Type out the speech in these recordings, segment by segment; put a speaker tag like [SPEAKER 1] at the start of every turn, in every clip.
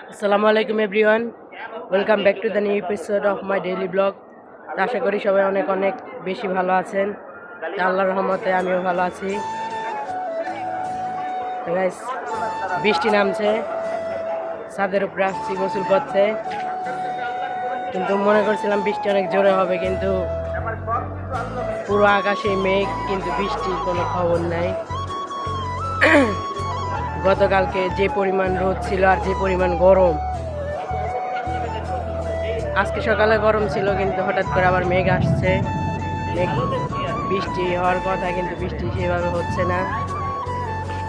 [SPEAKER 1] আসসালামু আলাইকুম everyone, welcome back to the new episode of my daily blog. তা আশা করি সবাই অনেক অনেক বেশি ভালো আছেন। তা আল্লাহর রহমতে আমিও ভালো আছি। তো গাইস, বৃষ্টি নামছে, ছাদের উপরে আসছি গোসল করতে, কিন্তু মনে করছিলাম বৃষ্টি অনেক জোরে হবে, কিন্তু পুরো আকাশে মেঘ, কিন্তু বৃষ্টির কোনো খবর নাই। গতকালকে যে পরিমাণ রোদ ছিল আর যে পরিমাণ গরম, আজকে সকালে গরম ছিল, কিন্তু হঠাৎ করে আবার মেঘ আসছে। মেঘ বৃষ্টি হওয়ার কথা, কিন্তু বৃষ্টি সেভাবে হচ্ছে না।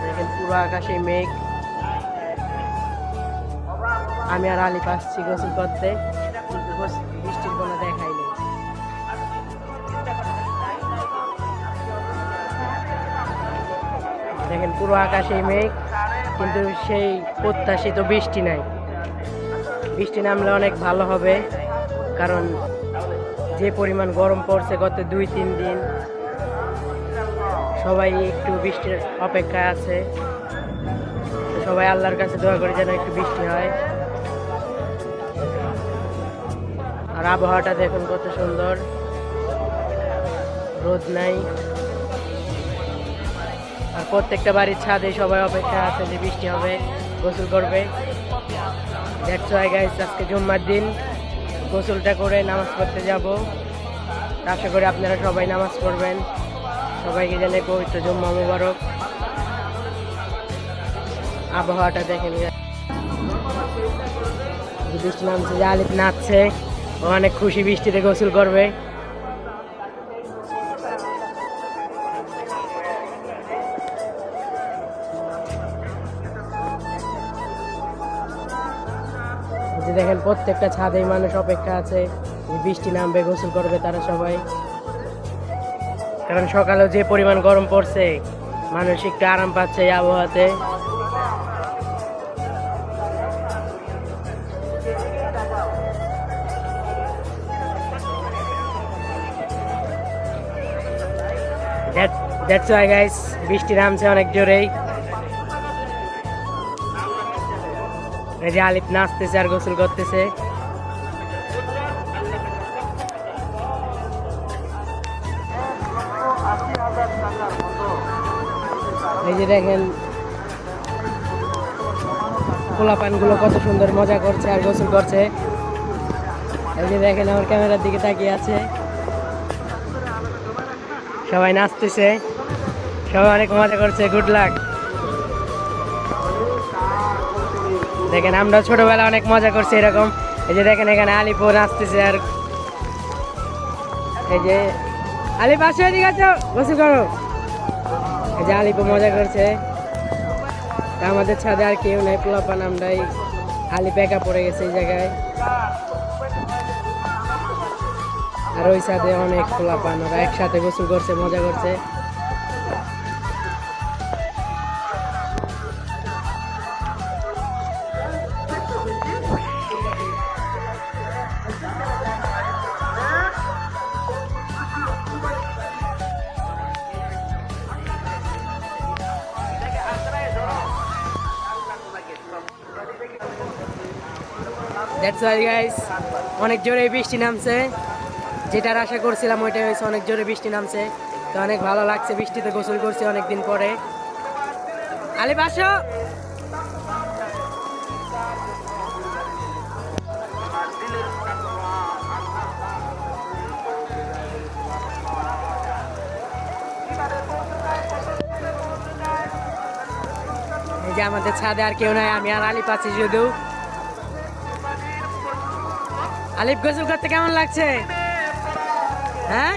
[SPEAKER 1] দেখেন পুরো আকাশে মেঘ। আমি আর আলিফ আসছি গোসল করতে, কিন্তু বৃষ্টির কোনো দেখাই নেই। দেখেন পুরো আকাশে মেঘ, কিন্তু সেই প্রত্যাশিত বৃষ্টি নাই। বৃষ্টি নামলে অনেক ভালো হবে, কারণ যে পরিমাণ গরম পড়ছে গত 2-3 দিন, সবাই একটু বৃষ্টির অপেক্ষায় আছে। সবাই আল্লাহর কাছে দোয়া করে যেন একটু বৃষ্টি হয়। আর আবহাওয়াটা দেখুন কত সুন্দর, রোদ নাই। আর প্রত্যেকটা বাড়ির ছাদে সবাই অপেক্ষা আছে যে বৃষ্টি হবে, গোসল করবে। দ্যাটস ওয়াই গাইস, আজকে জুম্মার দিন, গোসলটা করে নামাজ পড়তে যাব। আশা করি আপনারা সবাই নামাজ পড়বেন। সবাইকে জানাই পবিত্র জুম্মা মুবারক। আবহাওয়াটা দেখেন, বৃষ্টি নামছে, যে আলিফ নাচছে, ও অনেক খুশি, বৃষ্টিতে গোসল করবে। দেখেন প্রত্যেকটা ছাদে মানুষ অপেক্ষা আছে, বৃষ্টি নামবে, গোসল করবে তারা সবাই। কারণ সকালেও যে পরিমাণ গরম পড়ছে, মানুষ একটু আরাম পাচ্ছে এই আবহাওয়াতে। দ্যাটস ওয়াই গাইস, বৃষ্টি নামছে অনেক জোরেই। এই যে আলিফ নাচতেছে আর গোসল করতেছে। এই যে দেখেন পোলাপানগুলো কত সুন্দর মজা করছে আর গোসল করছে। এই যে দেখেন আমার ক্যামেরার দিকে তাকিয়ে আছে, সবাই নাচতেছে, সবাই অনেক মজা করছে। Good luck. দেখেন আমরা ছোটবেলা অনেক মজা করছি এরকম। এই যে দেখেন এখানে আলিফও নাচতেছে, আর এই যে আলিফ আসো, এদিকে আছো, গোসল করো। এই যে আলিফও মজা করছে। আমাদের ছাদে আর কেউ নাই, পোলাপান আমরাই। আলিফ একা পড়ে গেছে এই জায়গায়, আর ওই ছাদে অনেক পোলাপান, ওরা একসাথে গোসল করছে, মজা করছে। দ্যাটস ওয়াই গাইস, অনেক জোরে বৃষ্টি নামছে। যেটার আশা করছিলাম ওইটাই হয়েছে, অনেক জোরে বৃষ্টি নামছে। তো অনেক ভালো লাগছে, বৃষ্টিতে গোসল করছি অনেকদিন পরে। আলিফ আসো। এই যে আমাদের ছাদে আর কেউ নাই, আমি আর আলিফ আছি শুধু। আলিফ, গোসল করতে কেমন লাগছে? হ্যাঁ,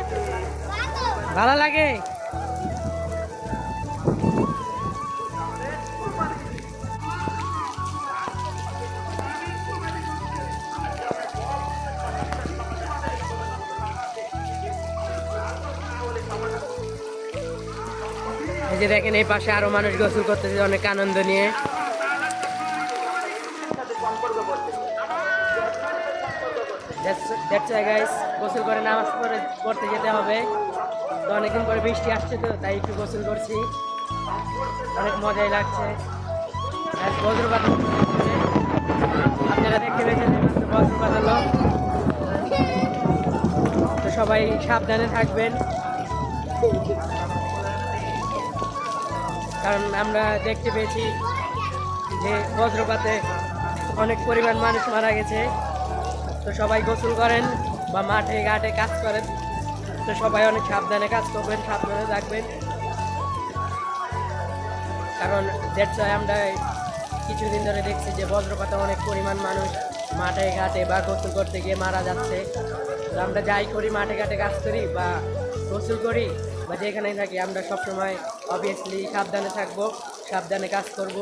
[SPEAKER 1] ভালো লাগে। এই যে দেখেন এই পাশে আরো মানুষ গোসল করতেছে অনেক আনন্দ নিয়ে। দ্যাটস ওয়াই গাইস, গোসল করে নামাজ পড়তে যেতে হবে। তো অনেকদিন পরে বৃষ্টি আসছে, তো তাই একটু গোসল করছি, অনেক মজাই লাগছে। বজ্রপাত সবাই সাবধানে থাকবেন, কারণ আমরা দেখতে পেয়েছি যে বজ্রপাতে অনেক পরিমাণ মানুষ মারা গেছে। তো সবাই গোসল করেন বা মাঠে ঘাটে কাজ করেন, তো সবাই অনেক সাবধানে কাজ করবেন, সাবধানে থাকবেন, কারণ দ্যাটস ওয়াই আমরা কিছুদিন ধরে দেখছি যে বজ্রপাতে অনেক পরিমাণ মানুষ মাঠে ঘাটে বা গোসল করতে গিয়ে মারা যাচ্ছে। তো আমরা যাই করি, মাঠে ঘাটে কাজ করি বা গোসল করি বা যেখানেই থাকি, আমরা সবসময় অবভিয়াসলি সাবধানে থাকবো, সাবধানে কাজ করব।